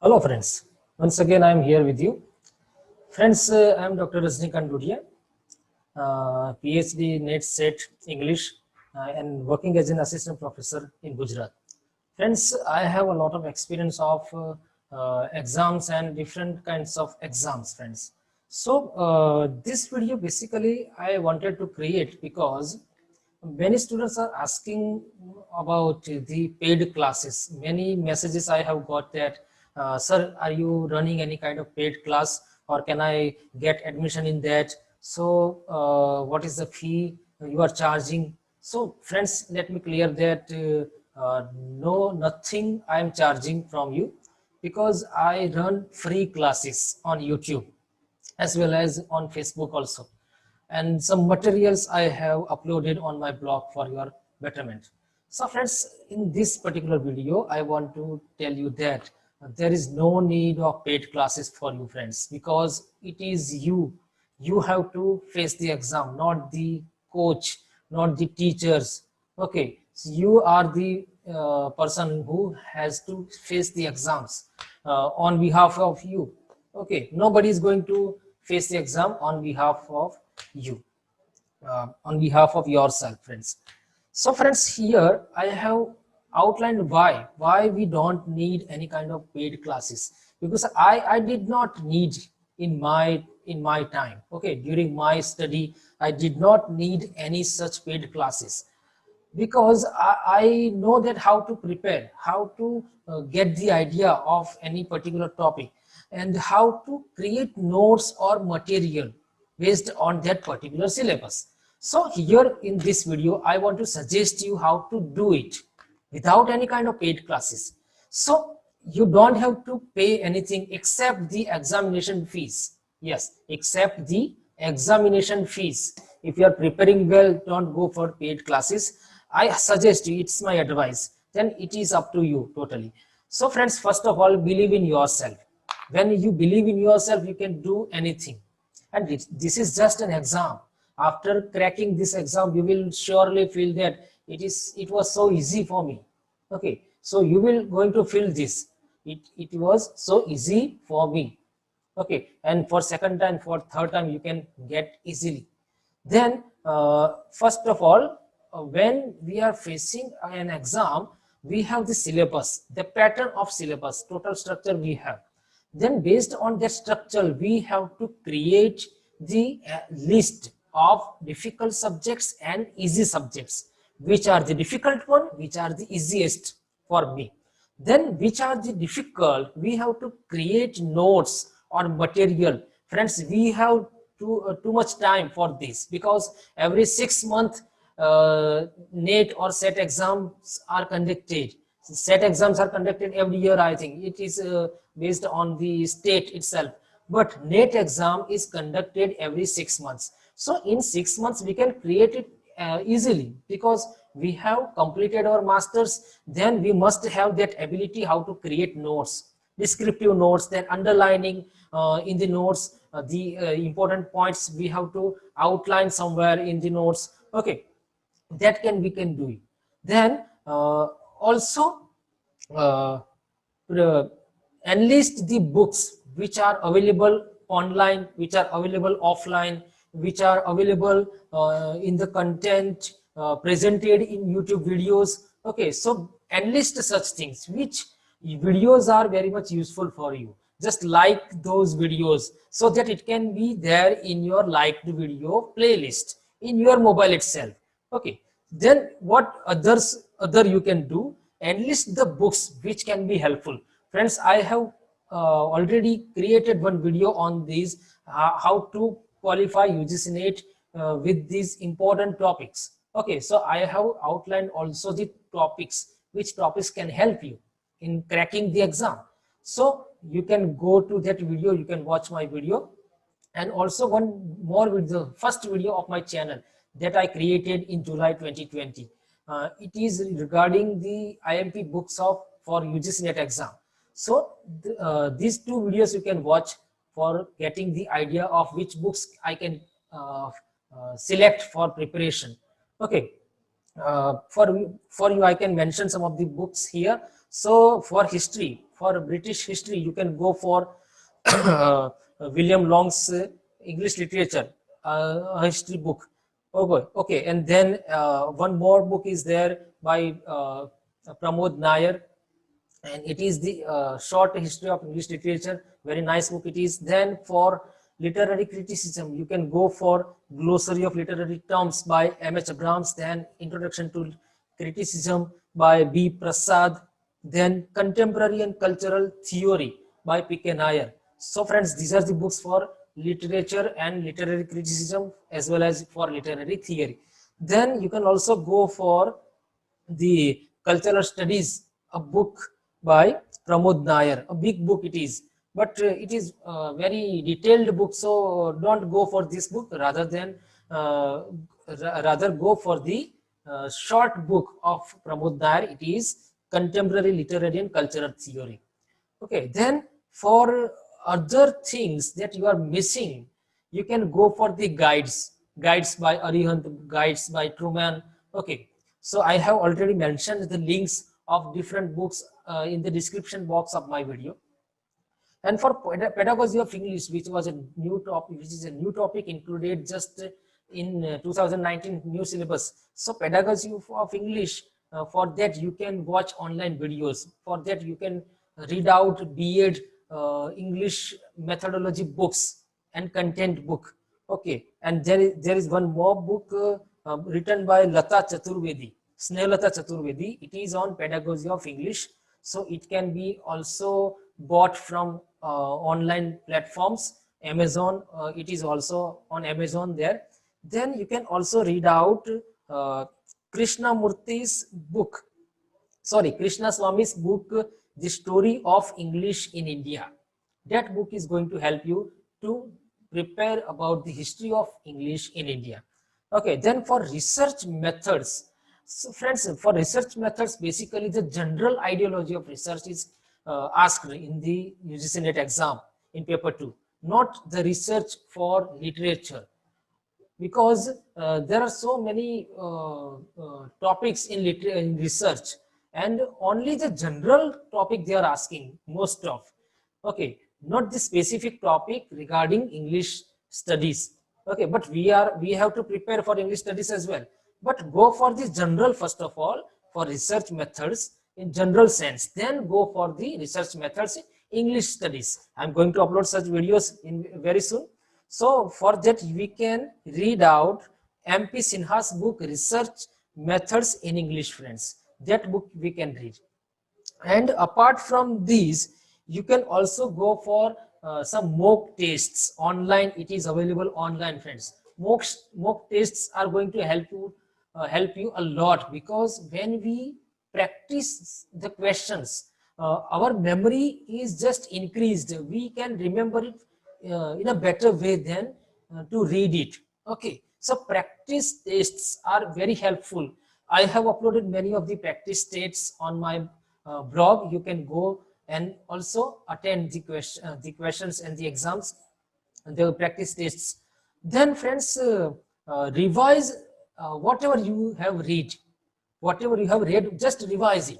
Hello friends, once again I am here with you. Friends, I am Dr. Rajnikant Dudia, PhD NET SET English and working as an assistant professor in Gujarat. Friends, I have a lot of experience of exams and different kinds of exams, friends. So this video basically I wanted to create because many students are asking about the paid classes. Many messages I have got that, sir, are you running any kind of paid class or can I get admission in that? So what is the fee you are charging? So friends, let me clear that no, nothing I am charging from you because I run free classes on YouTube as well as on Facebook also, and some materials I have uploaded on my blog for your betterment. So friends, in this particular video, I want to tell you that there is no need of paid classes for you friends, because it is you have to face the exam, not the coach, not the teachers. Okay, so you are the person who has to face the exams on behalf of you. Okay, nobody is going to face the exam on behalf of you, on behalf of yourself, friends. So friends, here I have outlined why we don't need any kind of paid classes, because I did not need in my time. Okay, during my study I did not need any such paid classes, because I know that how to prepare, how to get the idea of any particular topic, and how to create notes or material based on that particular syllabus. So here in this video, I want to suggest you how to do it without any kind of paid classes. So you don't have to pay anything except the examination fees. Yes, except the examination fees. If you are preparing well, don't go for paid classes. I suggest you, it's my advice. Then it is up to you totally. So friends, first of all, believe in yourself. When you believe in yourself, you can do anything. And this is just an exam. After cracking this exam, you will surely feel that it was so easy for me. Okay, so you will going to feel this. It was so easy for me. Okay, and for second time, for third time, you can get easily. Then first of all, when we are facing an exam, we have the syllabus, the pattern of syllabus, total structure we have. Then based on that structure, we have to create the list of difficult subjects and easy subjects. Which are the difficult one, which are the easiest for me. Then which are the difficult, we have to create notes or material. Friends, we have too much time for this, because every 6 months NET or SET exams are conducted. SET exams are conducted every year, I think. It is based on the state itself. But NET exam is conducted every 6 months. So in 6 months, we can create it easily, because we have completed our masters. Then we must have that ability how to create notes, descriptive notes, then underlining in the notes the important points we have to outline somewhere in the notes. Okay, that we can do it. Then also uh, enlist the books which are available online, which are available offline, which are available in the content presented in YouTube videos. Okay, so enlist such things which videos are very much useful for you. Just like those videos so that it can be there in your liked video playlist in your mobile itself. Okay, then what other you can do, enlist the books which can be helpful. Friends, I have already created one video on these, how to qualify UGC NET with these important topics. Okay, so I have outlined also the topics, which topics can help you in cracking the exam. So you can go to that video, you can watch my video. And also one more with the first video of my channel that I created in July 2020. It is regarding the IMP books of for UGC NET exam. So these two videos you can watch for getting the idea of which books I can select for preparation. Okay, for you I can mention some of the books here. So for history, for British history, you can go for William Long's English literature, a history book. Okay, okay, and then one more book is there by Pramod Nair, and it is the short history of English literature. Very nice book it is. Then for literary criticism, you can go for Glossary of Literary Terms by M.H. Abrams, then Introduction to Criticism by B. Prasad, then Contemporary and Cultural Theory by P.K. Nair. So friends, these are the books for literature and literary criticism as well as for literary theory. Then you can also go for the cultural studies, a book by Pramod Nair, a big book it is, but it is a very detailed book, so don't go for this book, rather go for the short book of Pramod Nair. It is Contemporary Literary and Cultural Theory. Okay, then for other things that you are missing, you can go for the guides by Arihant, guides by Truman. Okay, so I have already mentioned the links of different books in the description box of my video. And for pedagogy of English, which was a new topic, which is a new topic included just in 2019 new syllabus. So pedagogy of English, for that you can watch online videos. For that you can read out B.Ed English methodology books and content book. Okay, and there is one more book written by Lata Chaturvedi, Snehlata Chaturvedi. It is on pedagogy of English. So it can be also bought from online platforms, Amazon. It is also on Amazon there. Then you can also read out Krishnamurthy's book, Krishna Swami's book, The Story of English in India. That book is going to help you to prepare about the history of English in India. Okay, then for research methods. So friends, for research methods, basically the general ideology of research is asked in the UGC NET exam in paper 2, not the research for literature, because there are so many topics in research, and only the general topic they are asking most of. Okay, not the specific topic regarding English studies. Okay, but we have to prepare for English studies as well, but go for the general first of all, for research methods in general sense, then go for the research methods in English studies. I'm going to upload such videos in very soon. So for that we can read out MP Sinha's book Research Methods in English, friends. That book we can read. And apart from these, you can also go for some mock tests online. It is available online, friends. Mock tests are going to help you a lot, because when we practice the questions, our memory is just increased. We can remember it in a better way than to read it. Okay, so practice tests are very helpful. I have uploaded many of the practice tests on my blog. You can go and also attend the questions and the exams and the practice tests. Then friends, revise whatever you have read, just revise it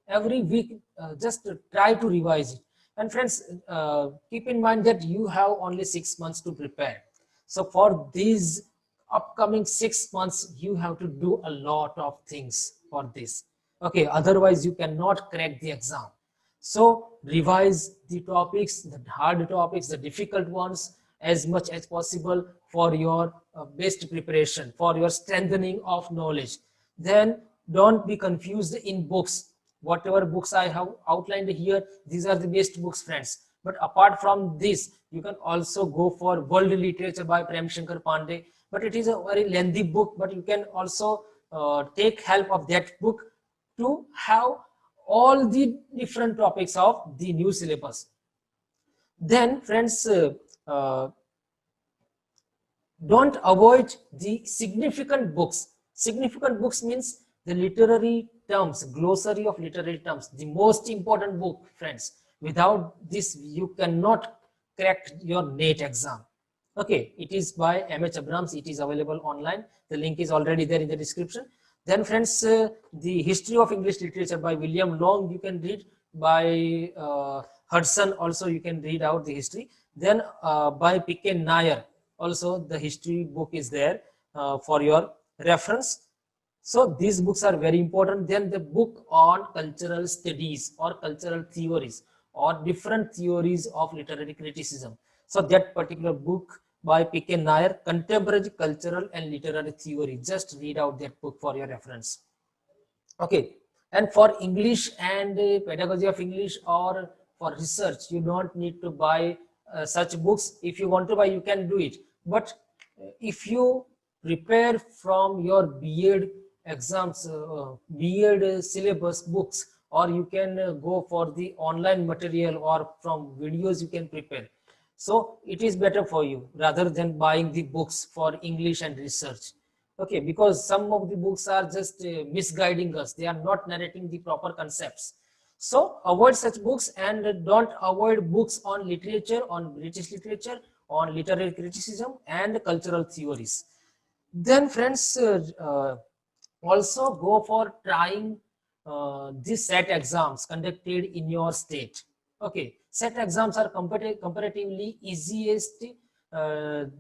every week. Just try to revise it. And friends, keep in mind that you have only 6 months to prepare. So for these upcoming 6 months, you have to do a lot of things for this. Okay, otherwise you cannot crack the exam. So revise the topics, the hard topics, the difficult ones, as much as possible for your best preparation, for your strengthening of knowledge. Then don't be confused in books. Whatever books I have outlined here, these are the best books, friends. But apart from this, you can also go for World Literature by Prem Shankar Pandey. But it is a very lengthy book, but you can also take help of that book to have all the different topics of the new syllabus. Then friends, don't avoid the significant books. Significant books means the literary terms, glossary of literary terms, the most important book, friends. Without this, you cannot crack your NET exam. Okay, it is by M.H. Abrams. It is available online. The link is already there in the description. Then friends, the History of English Literature by William Long, you can read. by Hudson also you can read out the history. Then by P.K. Nair also the history book is there for your reference. So these books are very important. Then the book on cultural studies or cultural theories or different theories of literary criticism. So that particular book by P.K. Nair, Contemporary Cultural and Literary Theory. Just read out that book for your reference. Okay. And for English and pedagogy of English or for research, you don't need to buy such books. If you want to buy, you can do it. But if you prepare from your B.Ed exams, B.Ed syllabus books, or you can go for the online material or from videos you can prepare. So it is better for you rather than buying the books for English and research. Okay, because some of the books are just misguiding us. They are not narrating the proper concepts. So avoid such books and don't avoid books on literature, on British literature, on literary criticism and cultural theories. Then friends, also go for trying these set exams conducted in your state. Okay, set exams are comparatively easiest to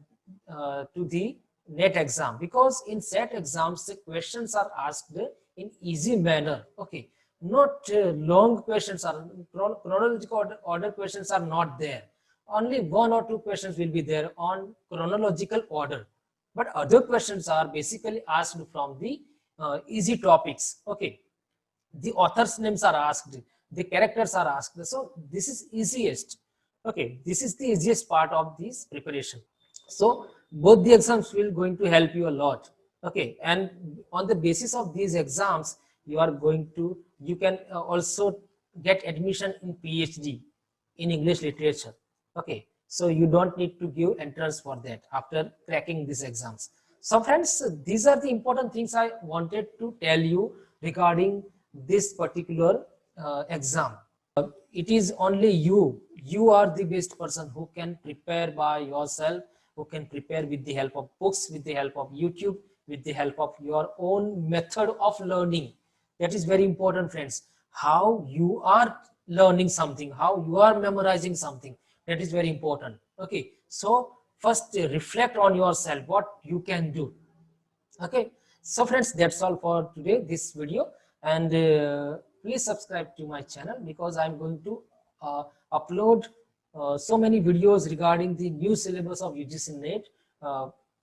the net exam, because in set exams the questions are asked in easy manner. Okay, not long questions are chronological order questions are not there. Only one or two questions will be there on chronological order, but other questions are basically asked from the easy topics. Okay, the authors names are asked, the characters are asked, so this is easiest. Okay, this is the easiest part of this preparation. So both the exams will going to help you a lot. Okay, and on the basis of these exams you can also get admission in PhD in English literature. Okay, so you don't need to give entrance for that after cracking these exams. So friends, these are the important things I wanted to tell you regarding this particular exam. It is only you are the best person who can prepare by yourself, who can prepare with the help of books, with the help of YouTube, with the help of your own method of learning. That is very important, friends. How you are learning something, how you are memorizing something, that is very important. Okay, so first reflect on yourself what you can do. Okay, so friends, that's all for today, this video. And please subscribe to my channel, because I'm going to upload so many videos regarding the new syllabus of UGC NET.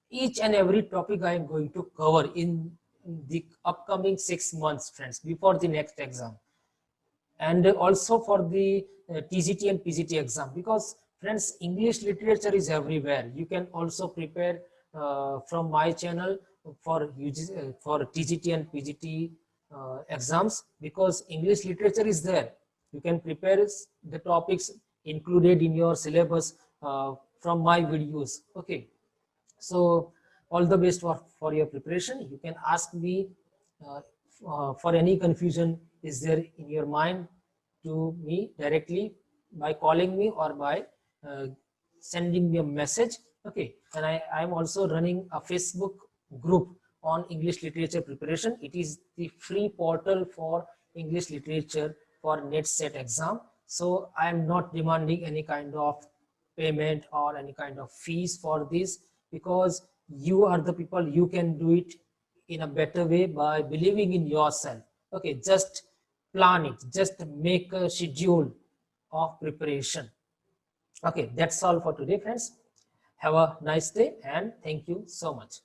Each and every topic I am going to cover in the upcoming 6 months, friends, before the next exam. And also for the TGT and PGT exam, because friends, English literature is everywhere. You can also prepare from my channel for for TGT and PGT exams, because English literature is there. You can prepare the topics included in your syllabus from my videos. Okay, so all the best for your preparation. You can ask me for any confusion is there in your mind to me directly by calling me or by sending me a message. Okay, and I am also running a Facebook group on English literature preparation. It is the free portal for English literature for NET set exam. So I am not demanding any kind of payment or any kind of fees for this, because you are the people, you can do it in a better way by believing in yourself. Okay, just plan it, just make a schedule of preparation. Okay, that's all for today, friends. Have a nice day and thank you so much.